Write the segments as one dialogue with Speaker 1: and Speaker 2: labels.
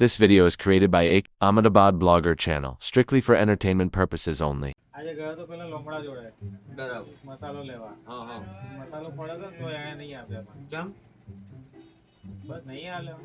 Speaker 1: This video is created by a Ahmedabad blogger channel, strictly for entertainment purposes only.
Speaker 2: આજે ગયો તો પેલા લોમડા જોડે
Speaker 3: બરાબર
Speaker 2: મસાલો લેવા
Speaker 3: હા હા
Speaker 2: મસાલો પડ્યો તો એને નહીં આપ્યા
Speaker 3: કેમ
Speaker 2: બસ નહીં આલ્યો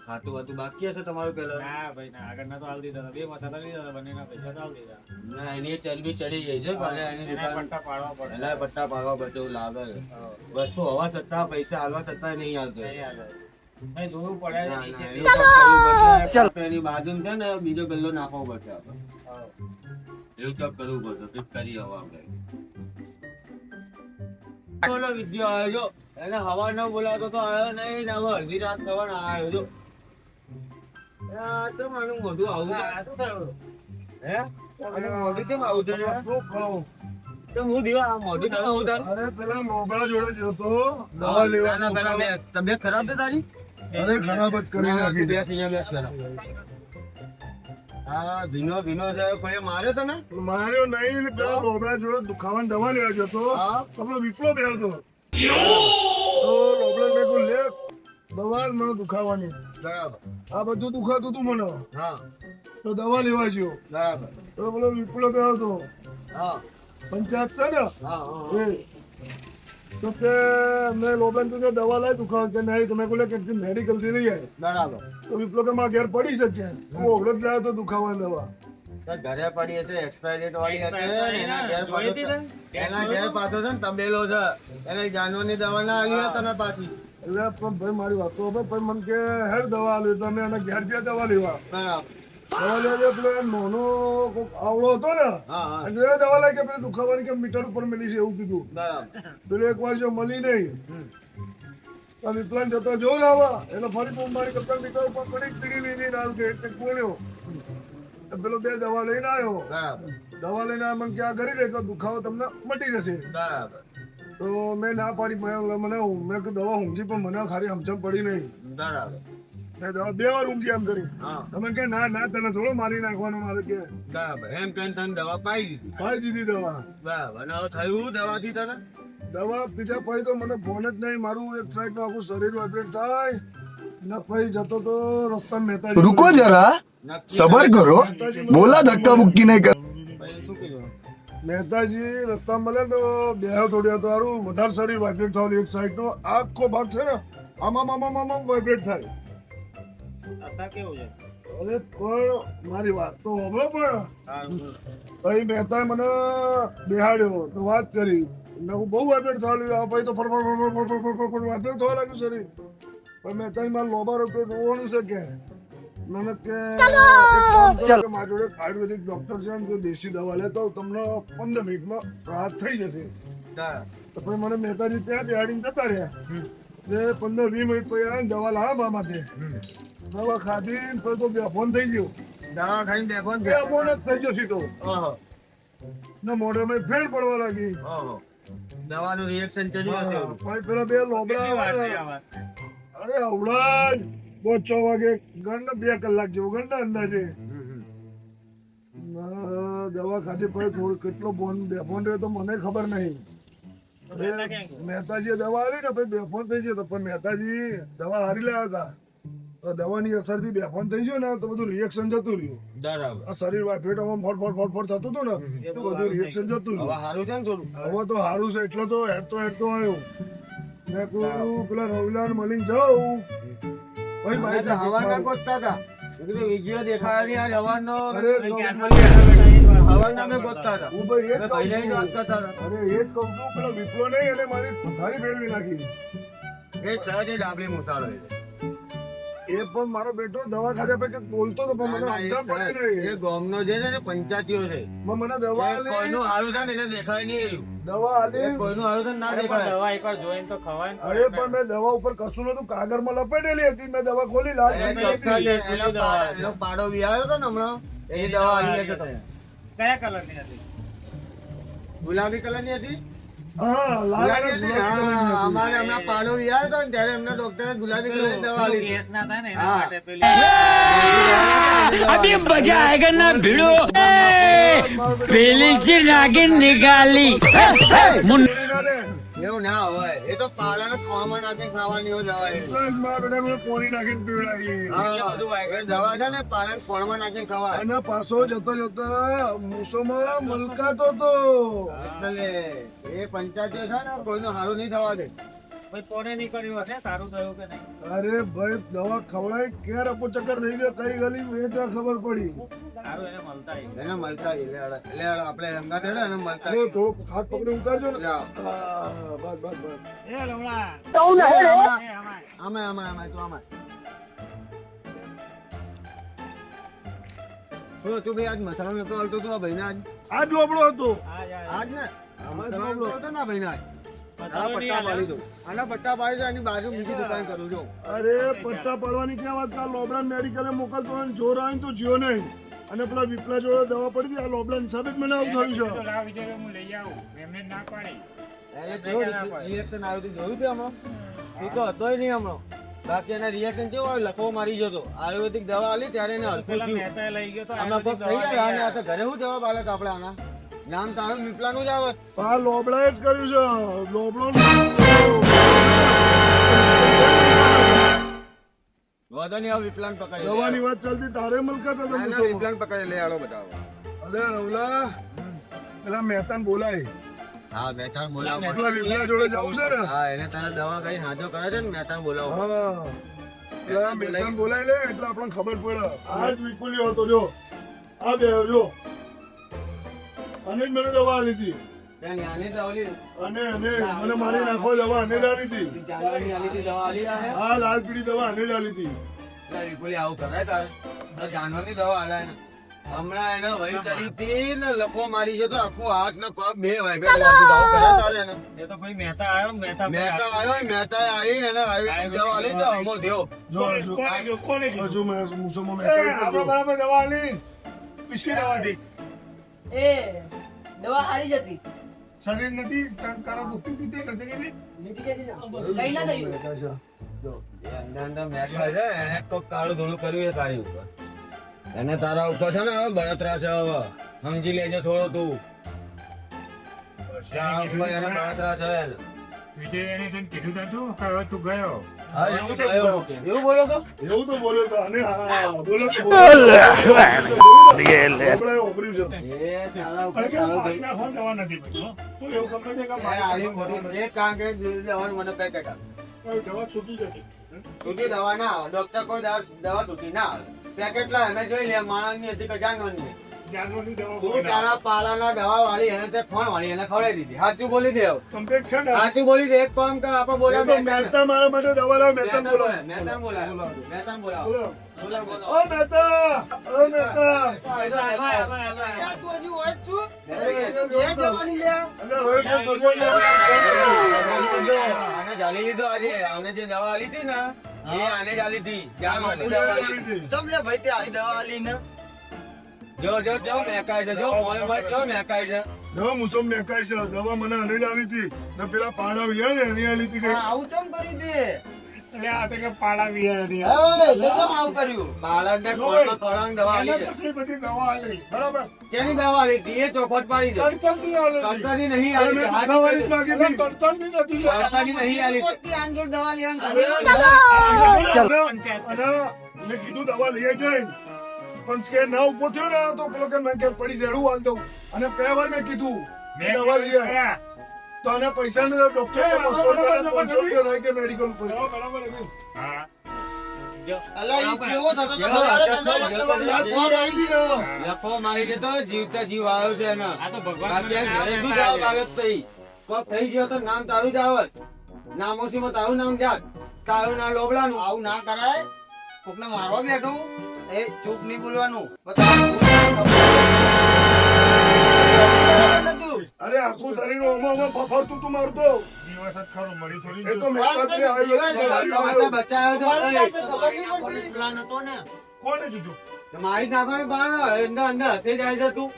Speaker 3: ખાતું વાતું બાકી હશે તમારું પેલા
Speaker 2: ના ભાઈ ના આગળના તો આલ દીધા હતા બે મસાલા લીધા હતા બંનેના પૈસા તો આલ દીધા
Speaker 3: ના એની ચરબી ચડી ગઈ છે ભલે એની
Speaker 2: એના
Speaker 3: દુકાન
Speaker 2: પટ્ટા પાડવા પડે
Speaker 3: એના પટ્ટા પાડવા પછી એવું લાગે છે. વસ્તુ હોવા છતાં પૈસા આલવા છતાં નહીં આલતો
Speaker 2: નહીં આલે ભાઈ દૂર પડે
Speaker 3: ના,
Speaker 2: નીચે
Speaker 3: ના, એવું તો કરવું પડશે. એની બાજુમાં છે ને બીજો ગલ્લો નાખવો પડશે આપણે એવું તો કરવું પડશે ફિક્સ કરી હવે આપણે બોલો વિદ્યા આવ્યો એને હવા ન બોલાવતો તો આવ્યો નહીં ને હવે અડધી રાત થવાના આવ્યો જો આ તો મારું મોઢું આવું છે.
Speaker 2: શું થયું
Speaker 3: હે અને મોઢું કેમ આવું છે તો હું દીવા આ મોઢું કેમ આવું છે?
Speaker 4: અરે પેલા મોગળા જોડે જતો દવા લેવા
Speaker 3: ના, પેલા તબિયત ખરાબ છે તારી
Speaker 4: અરે ખરાબ જ કરી નાખી
Speaker 3: બેસ અહીંયા બેસ પેલા હા ભીનો છે કોઈ માર્યો તને
Speaker 4: માર્યો નહીં પેલા લોબડા જોડે દુખાવાની દવા લેવા જતો
Speaker 3: હા.
Speaker 4: આપણો વિપ્લો બે હતો તો લોબડા મેં કહ્યું લે દવા જ મને દુખાવાની
Speaker 3: બરાબર
Speaker 4: આ બધું દુખાતું હતું મને
Speaker 3: હા
Speaker 4: તો દવા લેવા ગયો
Speaker 3: બરાબર
Speaker 4: તો પેલો વિપ્લો બે હતો
Speaker 3: હા
Speaker 4: પંચાયત છે ને
Speaker 3: હા હા
Speaker 4: એ તો કે મેં લોબડા તું દવા લાવી દુખાવા કે નહીં તમે બોલે કે મેડિકલ થી લઈ આવે
Speaker 3: બરાબર
Speaker 4: તો વિપ્લો કે મારા ઘેર પડી શકે હું ઓગળો જ લાવ્યો તો દુખાવાની દવા
Speaker 3: તો ઘરે પડી હશે એક્સપાયરી ડેટ વાળી હશે ને એના ઘેર
Speaker 2: જોઈ હતી
Speaker 3: પાછો એના ઘેર પાછો છે ને તબેલો છે એને જાનવરની દવા ના આવી હોય તને પાછી
Speaker 4: એટલે પણ ભાઈ મારી વાત તો હવે ભાઈ મને કે હેર દવા લે તમે એને ઘેર છે દવા લેવા
Speaker 3: બરાબર
Speaker 4: દવા લેવા પેલો નાનો કોક આવડો હતો ને
Speaker 3: હા હા
Speaker 4: અને એ દવા લઈ કે પેલી દુખાવાની કે મીટર ઉપર મેલી છે એવું કીધું
Speaker 3: બરાબર
Speaker 4: પેલો એક વાર જો મળી નહીં તો વિકલાંગ જતો જો ને આવા એટલે ફરી બૂમ મારી કરતા મીટર ઉપર પડી પીડી લીધી નાલ કે એટલે કોણ્યો પેલો બે દવા લઈને આવ્યો
Speaker 3: બરાબર
Speaker 4: દવા લઈને આવ્યા મને ક્યાં કરી દે તો દુખાવો તમને મટી જશે
Speaker 3: બરાબર
Speaker 4: તો મેં ના પાડી મને મેં કીધું દવા ઊંઘી પણ મને ખાલી સમજણ પડી નહીં
Speaker 3: બરાબર
Speaker 4: મેં દવા બે વાર ઊંઘી એમ કરી
Speaker 3: હા
Speaker 4: તમે કે ના ના તને થોડો મારી નાખવાનો મારે કે
Speaker 3: બરાબર એમ કહીને તને દવા પાઈ દીધી
Speaker 4: પાઈ દીધી દવા
Speaker 3: બરાબર અને હવે થયું દવાથી તને
Speaker 4: દવા પીધા પછી તો મને ફોન જ નહીં મારું એક સાઈડ આખું શરીર વાઇબ્રેટ થાય ને પછી જતો તો રસ્તા મહેતા
Speaker 5: रुको जरा सबर करो बोला धक्का मुक्की नहीं कर
Speaker 2: ભાઈ શું કીધું
Speaker 4: મહેતાજી રસ્તા મળે તો બે થોડી તો સારું વધારે શરીર વાઇબ્રેટ થવાનું એક સાઈડ નો આખો ભાગ છે ને આમાં આમાં આમાં વાઇબ્રેટ થાય
Speaker 2: અત્યારે કેવું છે
Speaker 4: અરે પણ મારી વાત તો હોભળો પણ
Speaker 2: સારું
Speaker 4: પછી મહેતાએ મને બેહાડ્યો તો વાત કરી મેં હું બહુ વાઇબ્રેટ થવા લાગ્યું પછી તો ફરફર વાઇબ્રેટ થવા લાગ્યું શરીર પણ મહેતાએ મારા લોબા રોપે રોવાનું છે કે મને કે એક કામ કરો કે મારા જોડે એક આયુર્વેદિક ડોક્ટર છે એમ જો દેશી દવા લેતો તમને 15 મિનિટમાં રાહત થઈ જશે તો પછી મને મહેતાજી ત્યાં બેહાડીને જતા રહ્યા જે 15-20 મિનિટ પછી આવીને દવા લાવ્યા માટે દવા ખાધી તો બેફોન થઈ ગયો
Speaker 3: દવા ખાઈને બેફોન
Speaker 4: બેફોન જ થઈ ગયો સીધો
Speaker 3: ઓહો
Speaker 4: ને મોઢામાં ફેર પડવા લાગી
Speaker 3: ઓહો દવાનું રિએક્શન ચડ્યું હશે એવું.
Speaker 4: પછી પેલા બે લોબડા
Speaker 2: કેટલી વાર થઈ
Speaker 4: આવે.
Speaker 2: આ વાત?
Speaker 4: અરે હવડાય 6 વાગે ગણ 2 કલાક જેવું ગણ ને અંદાજે દવા ખાધી પછી થોડું કેટલો બેફોન રહ્યો તો મને ખબર નહીં
Speaker 2: મહેતા ક્યાં ગયો?
Speaker 4: મહેતાજી દવા આવી ને પછી બેફોન થઈ ગયો તો પણ મહેતાજી દવા હારી લાવ્યા હતા તો દવાની અસરથી બેફોન થઈ ગયો ને તો બધું રિએક્શન જતું રહ્યું
Speaker 3: બરાબર
Speaker 4: આ શરીર વાફેટમાં ફોટ થતું હતું ને તો બધું રિએક્શન જતું
Speaker 3: હવે
Speaker 4: રહ્યું
Speaker 3: સારું છે ને થોડું
Speaker 4: હવે તો સારું છે એટલો તો હેડ તો આવ્યો મેં કહ્યું પેલા રવિલાલ મળીને જાઉં ભાઈ
Speaker 3: અમે તો હવાના ગોતતા હતા મેં કીધું વિજયો દેખાયા નહીં આ હવાનો
Speaker 4: અરે
Speaker 3: હવાના અમે ગોતતા હતા
Speaker 4: હું ભાઈ એ જ
Speaker 3: અમે
Speaker 4: કહું
Speaker 3: પહેલા જ વાત
Speaker 4: છું
Speaker 3: કરતા હતા
Speaker 4: અરે એ જ કહું છું પેલો વિપ્લો નહીં એને મારી પથારી ફેરવી નાખી
Speaker 3: એ સહજ જ ડાબલી મુસાળો છે.
Speaker 4: એ પણ મારો બેટો દવા ખાધા પછી બોલતો તો પણ મને સમજણ પડી
Speaker 3: એ
Speaker 4: નહીં
Speaker 3: ગામનો જે છે ને પંચાયતીઓ છે
Speaker 4: મને દવા
Speaker 3: એ
Speaker 4: આલી
Speaker 3: કોઈનું હારું થાય ને એટલે દેખાય નહીં એર્યું.
Speaker 4: દવા
Speaker 3: એ
Speaker 4: આલી
Speaker 3: કોઈનું હારું થાય ને ના
Speaker 2: અરે પણ
Speaker 3: દેખાય
Speaker 2: દવા એકવાર જોઈને તો ખવાય ને.
Speaker 4: અરે પણ મેં દવા ઉપર કશું નતું કાગળમાં લપેટેલી હતી મેં દવા ખોલી લાલ
Speaker 3: એને
Speaker 4: થઈ
Speaker 3: ચોખ્ખા
Speaker 4: ગઈ.
Speaker 3: એનો પાડો વિહાયો હતો ને હમણાં એની દવા આવી છે તમને
Speaker 2: કયા કલરની હતી?
Speaker 3: ગુલાબી કલરની હતી
Speaker 4: હા લાલ અને
Speaker 3: ગુલાબી હતી ને?
Speaker 4: ગુલાબી કલરની
Speaker 3: હા,
Speaker 4: હતી.
Speaker 3: અમારે હમણાં પાડો વિહાયો હતો ને ત્યારે એમના ડોક્ટરે ગુલાબી કલરની દવા
Speaker 2: પેલું
Speaker 3: લીધી
Speaker 2: ગેસ ના થાય ને એના
Speaker 3: હા.
Speaker 2: માટે પેલી
Speaker 6: अभी मजा आएगा ना भिड़ो पेली से नागिन निकाली
Speaker 4: પેલી ના લે.
Speaker 3: એવું ના હોય એ તો પાલાને ખવામાં નાખીને ખાવાની હોય દવા એ.
Speaker 4: એટલે જ મારા બેટા મને પોણી નાખીને પીવડાવીએ.
Speaker 3: એ દવા છે ને પાલાને ખોળમાં નાખીને ખવાય.
Speaker 4: અને પાછો જતો મૂસોમાં મલકાતો તો.
Speaker 3: એટલે એ પંચાયત છે ને કોઈનું સારું નહીં થવા દે.
Speaker 2: ભાઈ કોને નહીં કર્યું હશે સારું થયું કે નહીં?
Speaker 4: અરે ભાઈ દવા ખવડાય ક્યારે અપો ચક્કર થઈ ગયો કઈ ગલી એ તો ખબર પડી.
Speaker 2: સારું એને મળતા હશે.
Speaker 3: એને મળતા એટલે આપણે હંગાત હેડે એને મળતા
Speaker 4: અરે થોડો હાથ પકડી ઉતારજો ને.
Speaker 3: એટલે
Speaker 4: હા, બસ બસ બસ.
Speaker 2: એ લવડા.
Speaker 3: આમાં તું આમાં. તું ભાઈ આજ મસાલો નતો હાલતો તું આ ભાઈને આજ
Speaker 4: આ લોબડો હતો.
Speaker 3: આજ ને મસાલો નતો હાલતો ને આ ભાઈને આજ.
Speaker 2: મસાલો નહીં
Speaker 3: પટ્ટા
Speaker 2: હાલે.
Speaker 3: પાડી દો. આના પટ્ટા પાડી દો એની બાજુ બીજી દુકાન કરું જો.
Speaker 4: અરે પટ્ટા પડવાની ક્યાં વાત? આ લોબડા મેડિકલે મોકલતો હોય ને જોર આવે ને તો જીઓ નહીં. અને પેલા વિપલા જોડે દવા પડી હતી આ લોબડા હિસાબે જ મને આવું થયું છે.
Speaker 3: એને કેવું રિએક્શન આવ્યું હતું જોયું હતું હમણાં? એ તો હતોય નહીં હમણાં. બાકી એના રિએક્શન કેવું હોય લખવો મારી જતો. આયુર્વેદિક દવા આલી ત્યારે એને હલકું
Speaker 2: પેલા
Speaker 3: થયું.
Speaker 2: મહેતાએ લઈ ગયો તો
Speaker 3: આમાં કોક થઈ જાય આને આ તો ઘરે શું જવાબ આલે તો આપણે આના નામ તારું વિપલાનું જ આવે.
Speaker 4: આ લોબડાએ જ કર્યું છે. લોબડો
Speaker 3: વધો નહીં હવે વિપલાને પકડી
Speaker 4: દવાની વાત ચાલતી તારે મલકાત હતા
Speaker 3: આના
Speaker 4: મૂસોમાં.
Speaker 3: વિપલાને પકડી લે આલો બતાવો.
Speaker 4: અરે રવલા પેલા મહેતાને બોલાય.
Speaker 3: હા મહેતાન બોલાવો.
Speaker 4: પેલા વિપલા જોડે જવું છે ને.
Speaker 3: હા એને તારે દવા કઈ હાજો કરે છે ને મહેતાન બોલાવો.
Speaker 4: હા પેલા મહેતાને બોલાય લે એટલે આપણને ખબર પડે. આ જ વિપુલ્યો હતો જો. આ બે જો. અને જ મને દવા આલી હતી.
Speaker 3: ત્યાં નાની દવા લીધી.
Speaker 4: અને મને મારી નાખો દવા અને જ આલી હતી.
Speaker 3: જાનવરની આલી હતી દવા આલી રાહે.
Speaker 4: આ લાલ પીળી દવા અને જ આલી હતી.
Speaker 3: એટલે વિપુલી આવું કરાય તારે. આ જાનવરની દવા આલાય ને. હમણાં એને વહી ચડી હતી ને લખો મારી છે તો આખો હાથ ને પગ બે વાગ્યા લાગી આવું કરે તારે એને.
Speaker 2: એ તો ભાઈ મહેતા આવ્યો ને મહેતા
Speaker 3: મહેતા આવ્યો ને મહેતા આવી ને એને આયુર્વેદિક દવા આલી તો હમો થયો.
Speaker 4: જો હજુ મેં મૂસોમાં બરાબર દવા આલી. કિસકી દવા હતી?
Speaker 6: એ દવા હારી જતી
Speaker 4: શરીર નથી તારા દુખતી હતી નથી કીધી.
Speaker 6: નીકળી જતી ના કઈ ના થયું
Speaker 3: એ અંદર અંદર મહેતા છે એને તો કાળું ધોળું કર્યું છે તારી ઉપર. એને તારા ઉપર છે ને હવે બળતરા છે હવે સમજી લેજે થોડો તું. તારા ઉપર એને બળતરા છે એને.
Speaker 4: હા એવું તો
Speaker 3: એવું બોલ્યો તો
Speaker 4: એવું તો બોલ્યો તો અને હા બોલ્યો તો લોબડાએ ઓગળ્યું છે.
Speaker 3: એ તારા ઉપર કાળું ધોળું. એ આલી મોટી એક કામ કે દવાનું મને પેકેટ આપ.
Speaker 4: દવા છૂટી જતી.
Speaker 3: છૂટી દવા ના આવે. ડોક્ટર કોઈ દવા છૂટી ના આવે. પેકેટ લાવે અમે જોઈ લે માણસની હતી કે જાનવરની.
Speaker 4: જાનવરની દવા
Speaker 3: તું તારા પાલાના દવા વાળી એને તે ફોન વાળી એને ખવડાવી દીધી. સાચું બોલી દે હવે.
Speaker 4: કમ્પ્લીટ છે ને.
Speaker 3: સાચું બોલી દે. એક કામ કર આપણે બોલાવ
Speaker 4: મહેતા મારા માટે દવા લાવ. મહેતા બોલાવ.
Speaker 3: મહેતા બોલાવ મહેતા બોલાવ બોલાવ બોલાવ.
Speaker 4: ઓ મહેતા ઓ મહેતા
Speaker 3: આને જાલી લીધો આજે. આને જે દવા આલી હતી ને એ આને જ આલી હતી. જાનવરની દવા આલી હતી. સમજે ભાઈ તે આવી દવા આલી ને. જો મેકાય છે જો મોય ભાઈ જો મેકાય છે.
Speaker 4: દવા મુસમ મેકાય છે. દવા મને અને જ આલી હતી ને પેલા પાડા વિયા ને એની આલી હતી કે
Speaker 3: આવું ચમ કરી દે.
Speaker 4: એટલે આ તે કે પાડા વિયા એની
Speaker 3: હવે એ કેમ આવું કર્યું? બાળકને કોળમાં કોળાની દવા આલી છે.
Speaker 4: કેટલી બધી દવા આલી બરાબર.
Speaker 3: કેની દવા આલી હતી? એ ચોખવટ પાડી દે.
Speaker 4: કડતરની આલી હતી.
Speaker 3: કડતાની નહીં આલી
Speaker 4: મેં
Speaker 3: હતી.
Speaker 4: ખાવાની જ માગી હતી. કડતરની નથી
Speaker 3: કડતાની નહીં આલી હતી. આંગોળ દવા લેવાનું
Speaker 4: અને મેં કીધું દવા લઈ જાય પણ કે ના ઉભો થયો ને તો પેલો કે મેં કે પડી ઝેડું હાલ દઉં અને બે વાર મેં કીધું દવા લઈ આય. તો આને પૈસા ને ડોક્ટર થાય કે મેડિકલ ઉપર
Speaker 3: અલા, ઈ કેવો થતો તો લખો મારી જતો જીવતા જીવ આવ્યો છે એના.
Speaker 2: આ તો ભગવાન
Speaker 3: બાકી આ ઘરે શું જવાબ આવ્યો તઈ? કોક થઈ ગયો તો નામ તારું જ આવત. નામોસીમાં તારું નામ જાત. તારું ના લોબડાનું. આવું ના કરાય. કોકને મારવા બેઠું એ ચૂપ નહીં બોલવાનું.
Speaker 4: અરે આખું શરીર ફફરતું તું મારતો એ તો મહેતાથી આવ્યો. કોને કીધું?
Speaker 3: મારી નાખવાની બાર અંદર અંદર હતે જાય છે તું.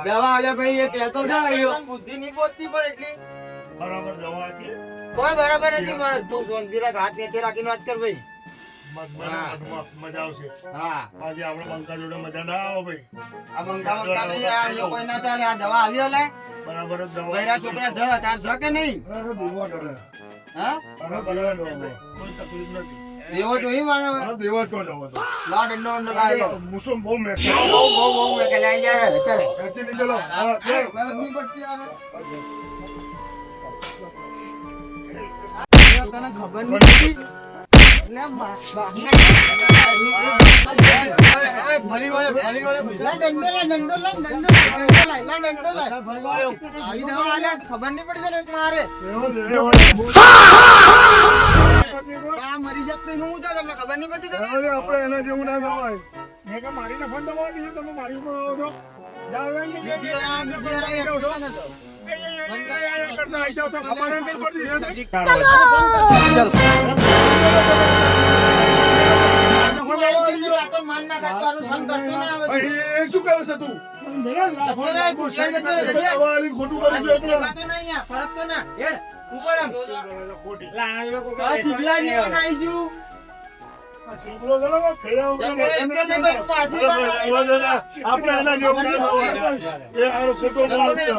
Speaker 3: દવા આલે ભાઈ એ કહેતો જાય બુદ્ધિ નહીં પહોંચતી પણ એટલી
Speaker 4: બરાબર દવા હતી.
Speaker 3: કોઈ બરાબર નથી મારે. તું શાંતિ રાખ. હાથ નીચે રાખીને વાત કર ભાઈ.
Speaker 4: મજા આવશે
Speaker 3: હા
Speaker 4: આજે આપણે બંકા જોડે મજા ના આવે ભાઈ
Speaker 3: આ બંકા નહીં આ કોઈ ના ચાલે આ દવા આવી લે
Speaker 4: બરાબર જ દવા
Speaker 3: બૈરા છોકરા છે તાર છે કે નહીં
Speaker 4: અરે દેવા કરે
Speaker 3: હા
Speaker 4: અરે બરાબર કોઈ તકલીફ નથી
Speaker 3: દેવો તો ઈ માનો
Speaker 4: અરે દેવા તો જવો તો
Speaker 3: લા દંડો લાવ્યો
Speaker 4: મુસુમ બહુ મેં
Speaker 3: બહુ કે લઈ યાર ચાલ
Speaker 4: કાચી ની ચલો હા લે
Speaker 3: નહીં પડતી આવે તને ખબર નહીં પડી લે ખબર નહીં પડી મારે મરી જત હું તો તમને ખબર નહીં પડતી
Speaker 4: આપણે એના જેવું ના થવાય એ શું કરે છે તું દવાલી ખોટું કરી છે
Speaker 3: ફરક તો ના શીખલા જીવન આવી જુ
Speaker 4: આપણે એના જેવું ના થવાય એ આનો ખોટો માણસ છે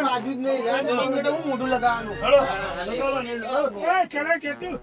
Speaker 3: બાજુ જ નહીં હું મોઢું લગાવવાનું
Speaker 4: ચલે કેતું